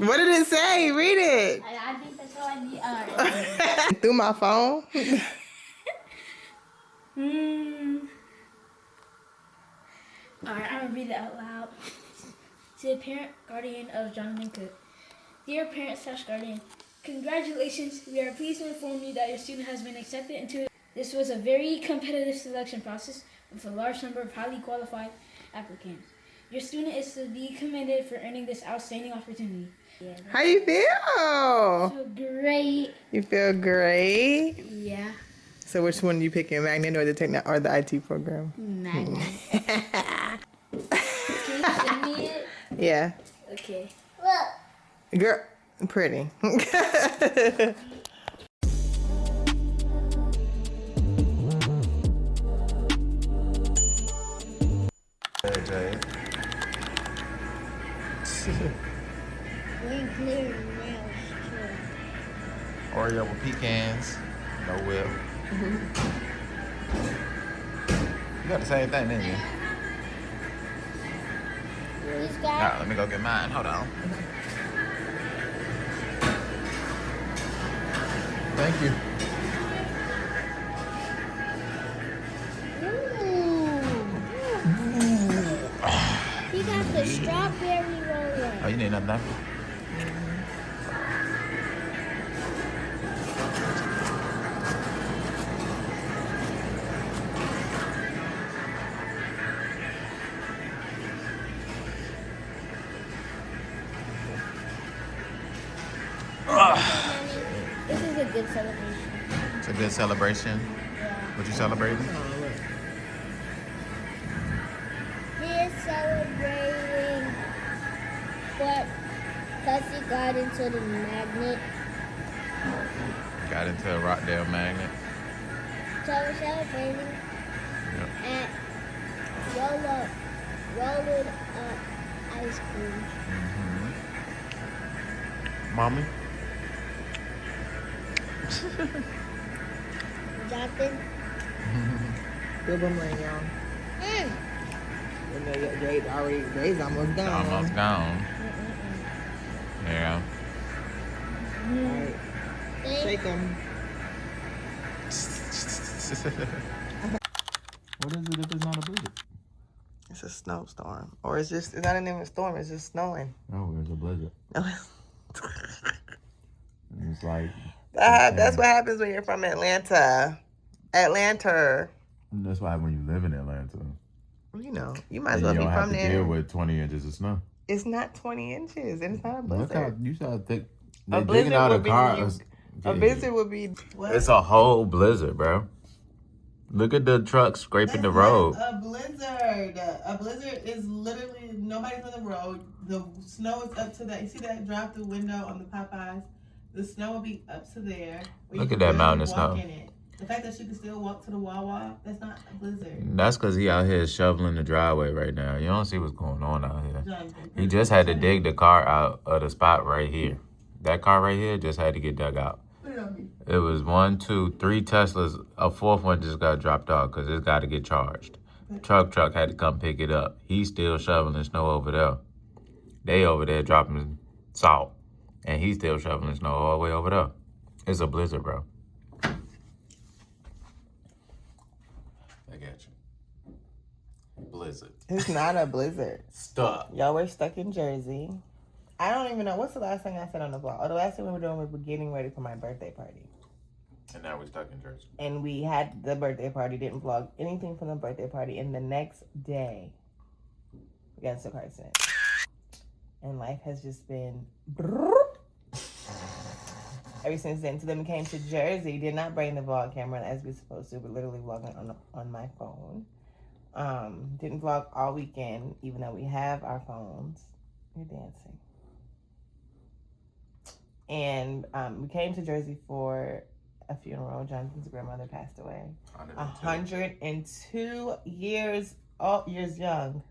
What did it say? Read it. I think that's all I need. Through my phone? Alright, I'm gonna read it out loud. To the parent, guardian of Jonathan Cook. Dear parent/guardian, congratulations. We are pleased to inform you that your student has been accepted into. This was a very competitive selection process with a large number of highly qualified applicants. Your student is to be commended for earning this outstanding opportunity. Yeah, How you feel? so great. You feel great? Yeah. So which one are you picking, Magnet or the or the IT program? Magnet. Can you send me it? Yeah. Okay. Girl, pretty. Oreo with pecans, no whip. You got the same thing, didn't you? Alright, let me go get mine. Hold on. Thank you. He got the strawberry roller. Oh, you need another napkin? This is a good celebration. It's a good celebration. Yeah. What you celebrating? We're celebrating what Cussy got into the magnet. Got into a Rockdale magnet. So we're celebrating Yep. at roll it up ice cream. Mommy? Jonathan? Good morning, y'all. Jay's almost gone. Almost gone. Yeah. Right. Shake them. What is it if it's not a blizzard? It's a snowstorm. Or it's not even a storm, it's just snowing. Oh, it's a blizzard. It's like... That's what happens when you're from Atlanta. Atlanta. That's why when you live in Atlanta. You know, you might as well be from there. You don't have to deal with 20 inches of snow. It's not 20 inches, and it's not a blizzard. Look how you saw thick. A blizzard would be... A blizzard would be... What? It's a whole blizzard, bro. Look at the truck scraping the road. A blizzard. A blizzard is literally nobody's on the road. The snow is up to that. You see that drive-through window on the Popeyes? The snow will be up to there. Look at that mountain of snow. The fact that you can still walk to the Wawa, that's not a blizzard. That's because he out here shoveling the driveway right now. You don't see what's going on out here. He just had to dig the car out of the spot right here. That car right here just had to get dug out. It was 1, 2, 3 Teslas. A fourth one just got dropped off because it's got to get charged. Truck had to come pick it up. He's still shoveling snow over there. They over there dropping salt. And he's still shoveling snow all the way over there. It's a blizzard, bro. I got you. Blizzard. It's not a blizzard. Stop. Y'all were stuck in Jersey. I don't even know. What's the last thing I said on the vlog? Oh, the last thing we were doing, we were getting ready for my birthday party. And now we're stuck in Jersey. And we had the birthday party, didn't vlog anything from the birthday party. And the next day, we got into a car accident. And life has just been... Ever since then. So then we came to Jersey, did not bring the vlog camera as we were supposed to, but literally vlogging on my phone. Didn't vlog all weekend, even though we have our phones. You're dancing. And we came to Jersey for a funeral. Jonathan's grandmother passed away. 102 years young.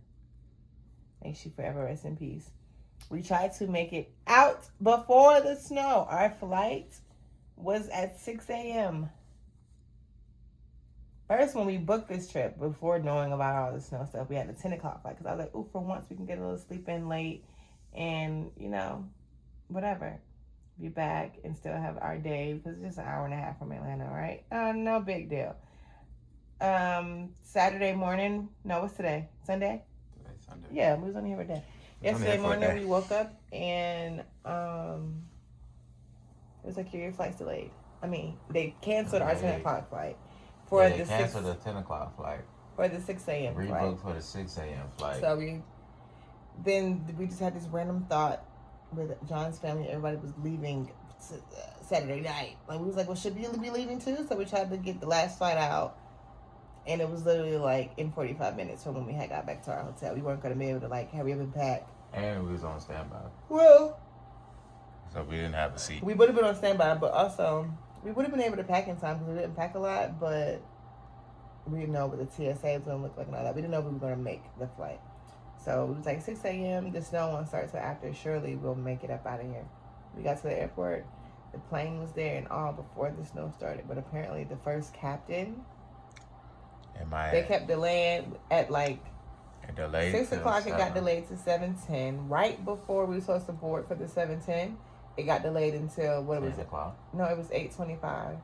May she forever rest in peace. We tried to make it out before the snow. Our flight was at 6 a.m. First, when we booked this trip, before knowing about all the snow stuff, we had a 10 o'clock flight. Because I was like, ooh, for once we can get a little sleep in late. And, you know, whatever, be back and still have our day because it's just an hour and a half from Atlanta, right? No big deal. Saturday morning. No, what's today? Sunday? Today's Sunday. Yeah, we was only here for a day. Yesterday morning we woke up and it was like your flight's delayed. I mean, they canceled our 10 o'clock flight for They the canceled the 10 o'clock flight. for the 6 a.m. flight. Rebooked for the 6 a.m. flight. So we just had this random thought with John's family. Everybody was leaving Saturday night. Like we was like, well, should we be leaving too? So we tried to get the last flight out, and it was literally like in 45 minutes from when we had got back to our hotel. We weren't gonna be able to like hurry up and pack. And we was on standby. Well, So we didn't have a seat. we would have been on standby, but also we would have been able to pack in time because we didn't pack a lot, but we didn't know what the TSA was gonna look like and all that. We didn't know if we were gonna make the flight. So it was like 6 a.m. The snow won't start till after. Surely we'll make it up out of here. We got to the airport. The plane was there and all before the snow started. But apparently the first captain, they kept delaying at like 6 o'clock. It got delayed to 7:10. Right before we were supposed to board for the 7:10, it got delayed until what was it? No, it was 8:25.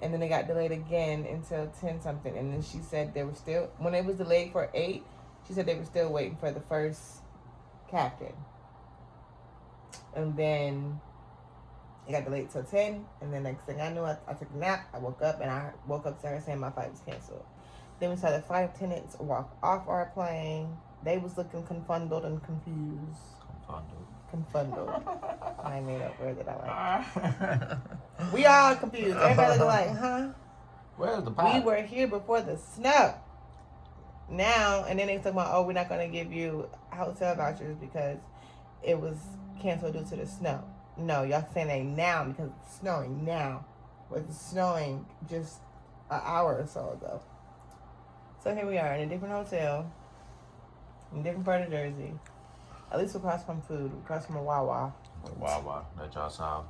And then it got delayed again until 10 something. And then she said they were still, when it was delayed for 8, she said they were still waiting for the first captain. And then it got delayed till 10. And then next thing I knew, I took a nap. I woke up and I woke up to her saying my flight was canceled. Then we saw the flight attendants walk off our plane. They was looking confundeled and confused. Confundeled. I made up word that I like. We all confused. Everybody looking like, huh? Where's the pilot? We were here before the snow. Now, and then they talking about, oh, we're not going to give you hotel vouchers because it was canceled due to the snow. No, y'all saying that now because it's snowing now. But it's snowing just an hour or so ago. So here we are in a different hotel, in a different part of Jersey. At least we're across from food. We're across from a Wawa. Wawa that y'all saw.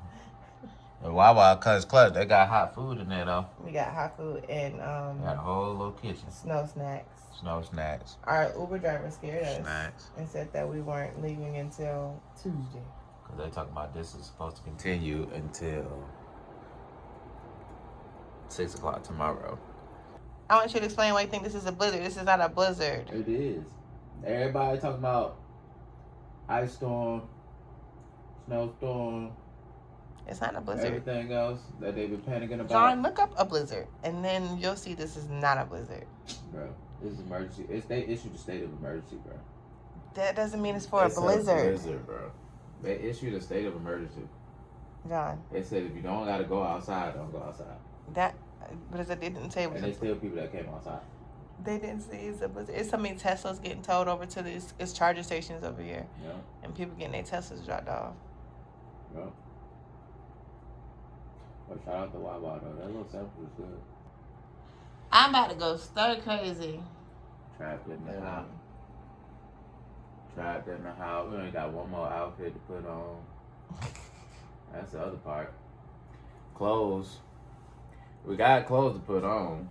The Wawa, cause clutch, they got hot food in there though. We got hot food and They got a whole little kitchen. snow snacks. Snow snacks. Our Uber driver scared us Snacks. and said that we weren't leaving until Tuesday. Cause they talking about this is supposed to continue until 6 o'clock tomorrow. I want you to explain why you think this is a blizzard. This is not a blizzard. It is. Everybody talking about ice storm, snowstorm, It's not a blizzard. everything else that they've been panicking about. John, look up a blizzard, and then you'll see this is not a blizzard. Bro, this is emergency. They issued a state of emergency, bro. That doesn't mean it's for It's a blizzard. blizzard, bro. They issued a state of emergency. John, They said if you don't gotta go outside, don't go outside. that blizzard didn't say it was And there's still people that came outside. They didn't say it's a blizzard. It's so many Teslas getting towed over to these it's charger stations over here, Yeah, and people getting their Teslas dropped off. yeah. But shout out to Wawa though. That little sample was good. I'm about to go stir crazy. Trapped in the house. Trapped in the house. We only got one more outfit to put on. That's the other part. Clothes. We got clothes to put on.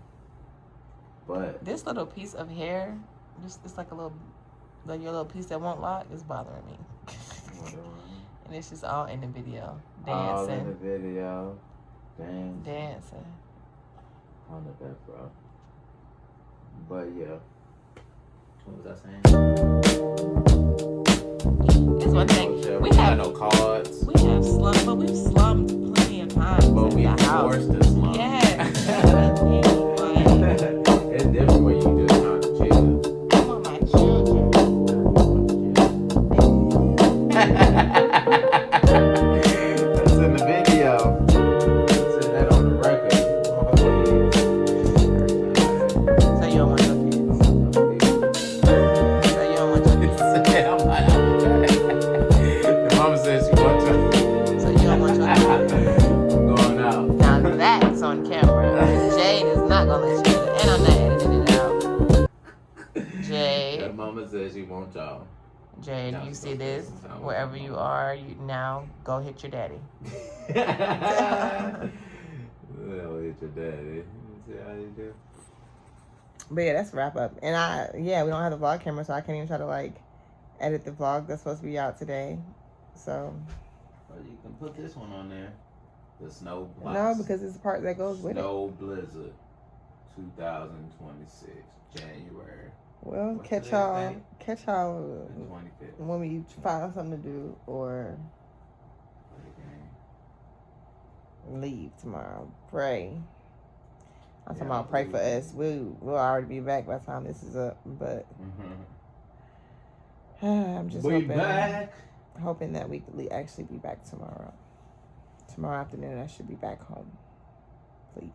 But This little piece of hair, just it's like a little, like your little piece that won't lock, is bothering me. And it's just all in the video, all in dancing, the video. dancing. On the bed, bro. But yeah. What was I saying? It's one thing. We We got have no cards. we have slummed, but we've slummed plenty of times But in we the house. forced to slump. Yes. It's different when you just trying to chill. Come on, my children. That's in the video. Said that on the record. So you don't want your kids. So you don't want your kids. The mama said she wants to. So you don't want your kids. I'm going out. Now that's on camera. Jade is not gonna let you do it. And I'm not editing it out. Jade. That mama said she wants y'all. Jade, you see this? Wherever you are, you now go hit your daddy. Well, hit your daddy. See how you do? But yeah, that's a wrap up. And we don't have the vlog camera, so I can't even try to like edit the vlog that's supposed to be out today. So Or you can put this one on there. The Snow No, Blossom. because it's the part that goes with it. Snow Blizzard 2026 January. Well, What's catch today's y'all. date? Catch y'all The 25th. when we find something to do or leave tomorrow. Pray. I'm talking about pray for us. We'll already be back by the time this is up. But I'm just hoping that we could actually be back tomorrow. Tomorrow afternoon, I should be back home. Please.